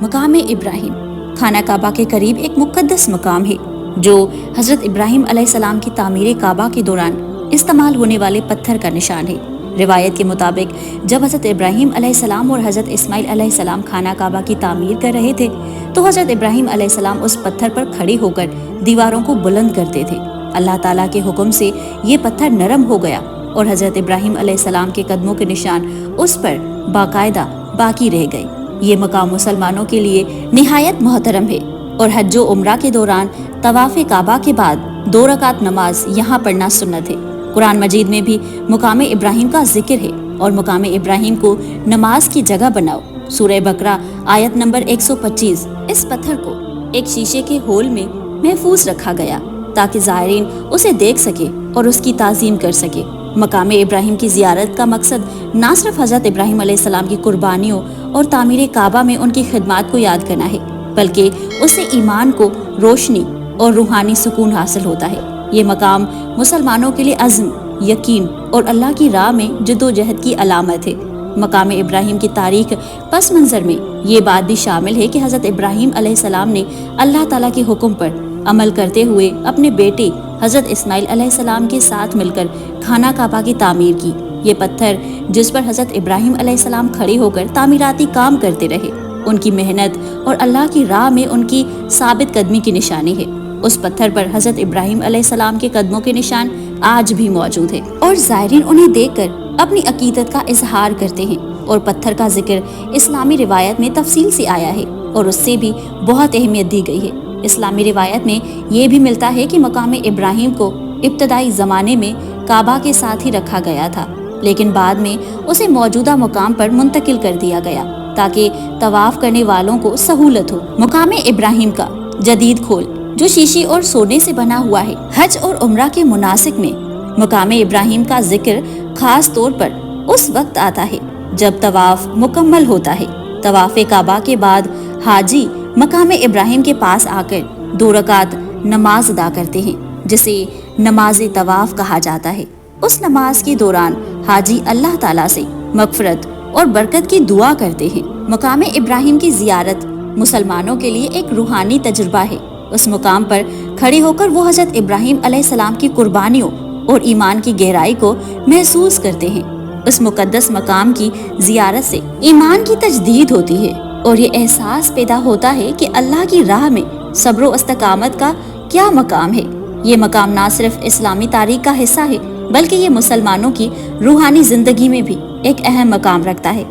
مقام ابراہیم خانہ کعبہ کے قریب ایک مقدس مقام ہے جو حضرت ابراہیم علیہ السلام کی تعمیر کعبہ کے دوران استعمال ہونے والے پتھر کا نشان ہے۔ روایت کے مطابق جب حضرت ابراہیم علیہ السلام اور حضرت اسماعیل علیہ السلام خانہ کعبہ کی تعمیر کر رہے تھے تو حضرت ابراہیم علیہ السلام اس پتھر پر کھڑے ہو کر دیواروں کو بلند کرتے تھے۔ اللہ تعالیٰ کے حکم سے یہ پتھر نرم ہو گیا اور حضرت ابراہیم علیہ السلام کے قدموں کے نشان اس پر باقاعدہ باقی رہ گئے۔ یہ مقام مسلمانوں کے لیے نہایت محترم ہے اور حج و عمرہ کے دوران طواف کعبہ کے بعد 2 رکعت نماز یہاں پڑھنا سنت ہے۔ قرآن مجید میں بھی مقام ابراہیم کا ذکر ہے اور مقام ابراہیم کو نماز کی جگہ بناؤ، سورہ بقرہ آیت نمبر 125۔ اس پتھر کو ایک شیشے کے ہول میں محفوظ رکھا گیا تاکہ زائرین اسے دیکھ سکے اور اس کی تعظیم کر سکے۔ مقام ابراہیم کی زیارت کا مقصد نہ صرف حضرت ابراہیم علیہ السلام کی قربانیوں اور تعمیر کعبہ میں ان کی خدمات کو یاد کرنا ہے، بلکہ اس سے ایمان کو روشنی اور روحانی سکون حاصل ہوتا ہے۔ یہ مقام مسلمانوں کے لیے عزم، یقین اور اللہ کی راہ میں جدوجہد کی علامت ہے۔ مقام ابراہیم کی تاریخ پس منظر میں یہ بات بھی شامل ہے کہ حضرت ابراہیم علیہ السلام نے اللہ تعالیٰ کے حکم پر عمل کرتے ہوئے اپنے بیٹے حضرت اسماعیل علیہ السلام کے ساتھ مل کر خانہ کعبہ کی تعمیر کی۔ یہ پتھر جس پر حضرت ابراہیم علیہ السلام کھڑے ہو کر تعمیراتی کام کرتے رہے، ان کی محنت اور اللہ کی راہ میں ان کی ثابت قدمی کی نشانی ہے۔ اس پتھر پر حضرت ابراہیم علیہ السلام کے قدموں کے نشان آج بھی موجود ہے اور زائرین انہیں دیکھ کر اپنی عقیدت کا اظہار کرتے ہیں۔ اور پتھر کا ذکر اسلامی روایت میں تفصیل سے آیا ہے اور اس سے بھی بہت اہمیت دی گئی ہے۔ اسلامی روایت میں یہ بھی ملتا ہے کہ مقام ابراہیم کو ابتدائی زمانے میں کعبہ کے ساتھ ہی رکھا گیا تھا، لیکن بعد میں اسے موجودہ مقام پر منتقل کر دیا گیا تاکہ طواف کرنے والوں کو سہولت ہو۔ مقام ابراہیم کا جدید کھول جو شیشے اور سونے سے بنا ہوا ہے، حج اور عمرہ کے مناسک میں مقام ابراہیم کا ذکر خاص طور پر اس وقت آتا ہے جب طواف مکمل ہوتا ہے۔ طواف کعبہ کے بعد حاجی مقام ابراہیم کے پاس آ کر 2 رکعت نماز ادا کرتے ہیں جسے نماز طواف کہا جاتا ہے۔ اس نماز کے دوران حاجی اللہ تعالیٰ سے مغفرت اور برکت کی دعا کرتے ہیں۔ مقام ابراہیم کی زیارت مسلمانوں کے لیے ایک روحانی تجربہ ہے۔ اس مقام پر کھڑے ہو کر وہ حضرت ابراہیم علیہ السلام کی قربانیوں اور ایمان کی گہرائی کو محسوس کرتے ہیں۔ اس مقدس مقام کی زیارت سے ایمان کی تجدید ہوتی ہے اور یہ احساس پیدا ہوتا ہے کہ اللہ کی راہ میں صبر و استقامت کا کیا مقام ہے۔ یہ مقام نہ صرف اسلامی تاریخ کا حصہ ہے بلکہ یہ مسلمانوں کی روحانی زندگی میں بھی ایک اہم مقام رکھتا ہے۔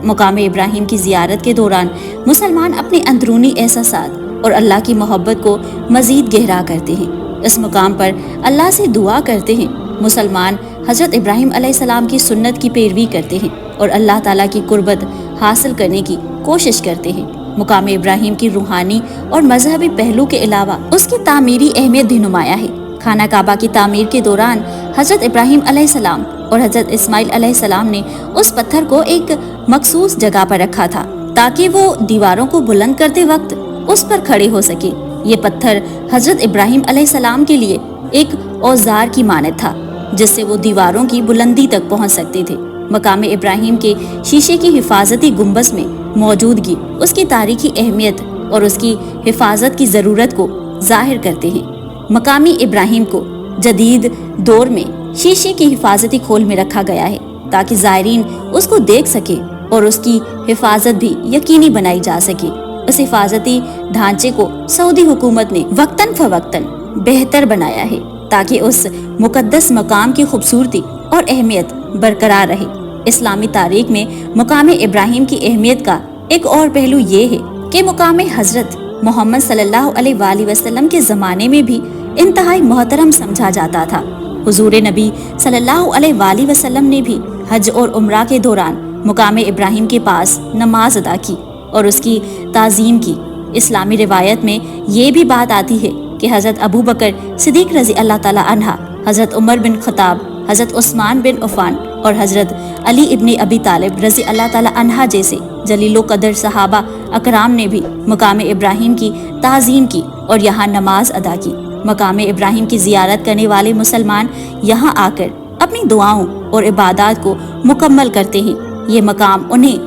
مقام ابراہیم کی زیارت کے دوران مسلمان اپنے اندرونی احساسات اور اللہ کی محبت کو مزید گہرا کرتے ہیں۔ اس مقام پر اللہ سے دعا کرتے ہیں۔ مسلمان حضرت ابراہیم علیہ السلام کی سنت کی پیروی کرتے ہیں اور اللہ تعالیٰ کی قربت حاصل کرنے کی کوشش کرتے ہیں۔ مقام ابراہیم کی روحانی اور مذہبی پہلو کے علاوہ اس کی تعمیری اہمیت بھی نمایاں ہے۔ خانہ کعبہ کی تعمیر کے دوران حضرت ابراہیم علیہ السلام اور حضرت اسماعیل علیہ السلام نے اس پتھر کو ایک مخصوص جگہ پر رکھا تھا تاکہ وہ دیواروں کو بلند کرتے وقت اس پر کھڑے ہو سکے۔ یہ پتھر حضرت ابراہیم علیہ السلام کے لیے ایک اوزار کی مانند تھا جس سے وہ دیواروں کی بلندی تک پہنچ سکتے تھے۔ مقام ابراہیم کے شیشے کی حفاظتی گنبد میں موجودگی اس کی تاریخی اہمیت اور اس کی حفاظت کی ضرورت کو ظاہر کرتے ہیں۔ مقامی ابراہیم کو جدید دور میں شیشے کی حفاظتی کھول میں رکھا گیا ہے تاکہ زائرین اس کو دیکھ سکے اور اس کی حفاظت بھی یقینی بنائی جا سکے۔ اس حفاظتی ڈھانچے کو سعودی حکومت نے وقتاً فوقتاً بہتر بنایا ہے تاکہ اس مقدس مقام کی خوبصورتی اور اہمیت برقرار رہے۔ اسلامی تاریخ میں مقام ابراہیم کی اہمیت کا ایک اور پہلو یہ ہے کہ مقام حضرت محمد صلی اللہ علیہ وآلہ وسلم کے زمانے میں بھی انتہائی محترم سمجھا جاتا تھا۔ حضور نبی صلی اللہ علیہ وآلہ وسلم نے بھی حج اور عمرہ کے دوران مقام ابراہیم کے پاس نماز ادا کی اور اس کی تعظیم کی۔ اسلامی روایت میں یہ بھی بات آتی ہے کہ حضرت ابو بکر صدیق رضی اللہ تعالیٰ عنہ، حضرت عمر بن خطاب، حضرت عثمان بن عفان اور حضرت علی ابن ابی طالب رضی اللہ تعالیٰ عنہ جیسے جلیل و قدر صحابہ اکرام نے بھی مقام ابراہیم کی تعظیم کی اور یہاں نماز ادا کی۔ مقام ابراہیم کی زیارت کرنے والے مسلمان یہاں آ کر اپنی دعاؤں اور عبادات کو مکمل کرتے ہیں۔ یہ مقام انہیں